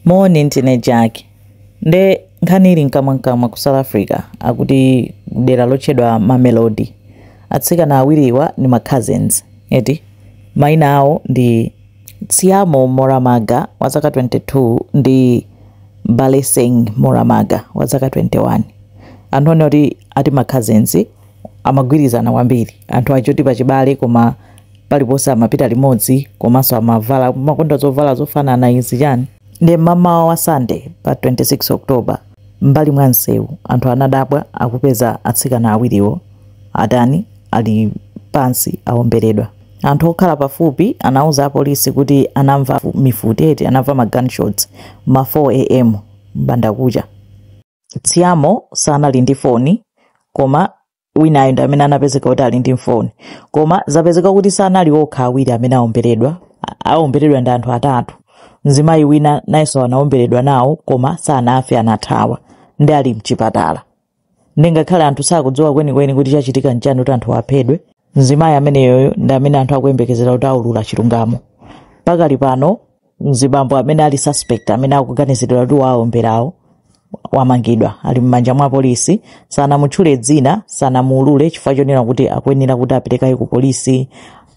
Morning teenage yake. Nde nkhani nkamwankamwa ku South Africa akuti dera lochedwa Mamelodi. Atsikana awiriwa ni ma cousins. Eti maina awo ndi Tsiamo Moramaga wa zaka 22 ndi Baleseng Moramaga wa zaka 21. Anthu onoti ati ma cousins amagwirizana kwambiri. Anthu achoti pachibale koma paliponse amapita limodzi komanso amavala makonda zovala zofanana izi chani. Ndi mama wa Sunday pa 26 October mbali mwa msewu anthu anadabwa akupeza atsikana awiriwo atani ali pansi awomberedwa. Anthu okhala pafupi anauza apolisi kuti anamva mifuteti, anamva ma gunshots ma 4 am bandakucha. Tsiamo sanali ndi foni koma winayo ndi amene anapezeka kuti ali ndi foni. Koma zapezeka kuti sanali okha awiri amene awomberedwa ndi anthu atatu. Mzimayi wina nayenso anaomberedwa nawo koma sanafe anathawa ndi ali mchipatala. Ngakhale anthu sakudziwa kwenikweni kuti chachitika nchani kuti anthu aphedwe. Mzimayi ameneyo ndi amene anthu akuyembekezera kuti aulula chilungamo. Pakali pano mzibambo amene ali suspect amene akuganizidwa kuti waomberawo wamangidwa ali m'manja mwa polisi. Sanamutchule dzina, sanamuulule chifukwa chonena kuti akuyenera kuti apitekaye ku polisi,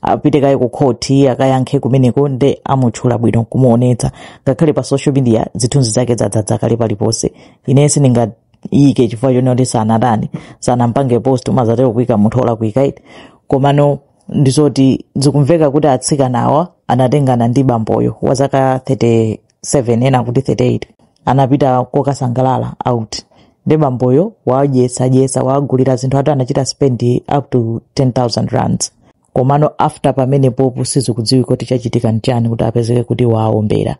apitekaye ku khoti akayankhe kumeneko ndi amutchula bwino kumuonetsa. Ngakhale pa social media zithunzi zake dzadza kale paliponse. Inensi ningayike chifukwa chonena kuti sanampange post umazatero kuika munthu ola kuika iti. Komano ndizoti zikumveka kuti atsikanawa anatengana ndi bamboyo wa zaka 37 ena kuti 38. Anapita kokasangalala out. Ndi bamboyo wadyesa wagulira zinthu atu anachita spend up to 10,000 rands. Komano after pamene popo sizikudziwika kuti chachitika nchani kuti apezeke kuti waombera.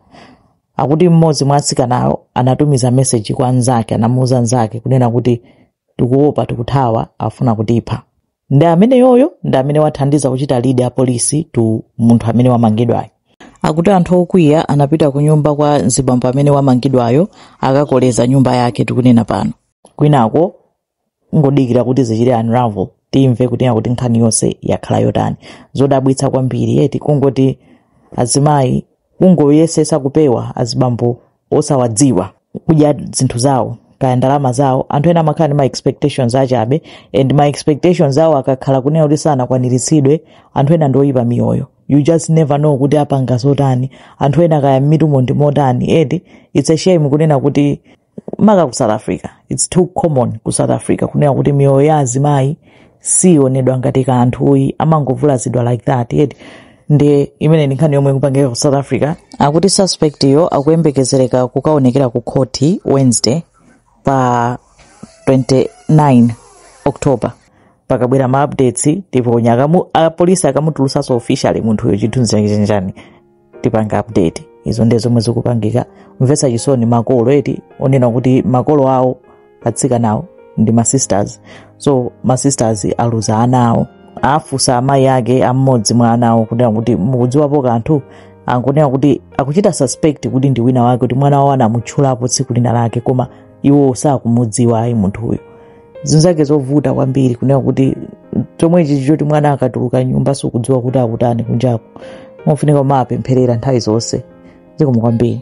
Akuti mmodzi mwa atsikanawo anatumiza message kwa anzake, anamuuza anzake kunena kuti tikuopa tikuthawa afuna kutipha. Ndi amene yoyo ndi amene wathandiza kuchita lead ya polisi tu munthu amene wamangidwayo. Akuti anthu okwiya anapita ku nyumba kwa mzibambo amene wamangidwayo akakoleza nyumba yake tikunena pano. Kwinako ngodikira kuti zichire unravel timve kuti nkhani yonse yakhala yotani. Zodabwitsa kwambiri eti kungoti azimayi kungoyesesa kupewa azibambo osawadziwa kudya zinthu zawo kaya ndalama zawo. Anthu ena amakhala ndi ma expectations achabe and my expectations zawo akakhala kunena kuti sanakwaniritsidwe anthu ena ndoyipa miyoyo. You just never know kuti apanga zotani. Anthu ena kaya mitumo ndi motani. Edi it's a shame kunena kuti maka ku South Africa it's too common ku South Africa kunena kuti miyoyo ya azimayi sionedwa ngati ka anthuyi amangovulazidwa like that. Edi ndi imene nkhani yomwe kupangika ku South Africa. Akuti suspect yo akuyembekezereka kukaonekera ku khoti Wednesday pa 29 October. Pakabwera ma updates ndipo nyakamu apolisi akamutulusaso officially munthu uyo chithunzi chake chenjani tipanga update. Izo ndizo zomwe zikupangika. Mvetsa chisoni makolo eti onena kuti makolo awo atsikanawo ndi ma sisters. So ma sisters aluza anawo afusa amayi ake amodzi mwa anawo kunena kuti mukudziwapo kanthu angonena kuti akuchita suspect kuti ndi wina wake kuti mwana wawo anamutchulapo tsiku lina lake koma iwo sakumudziwa ayi munthu uyo. Zinthu zake zovuta kwambiri kunena kuti chomwe ichi choti mwana akatuluka nyumba sukudziwa kuti akutani kunjaku. Mofunika mapempherera nthawi zonse. Zikomo kwambiri.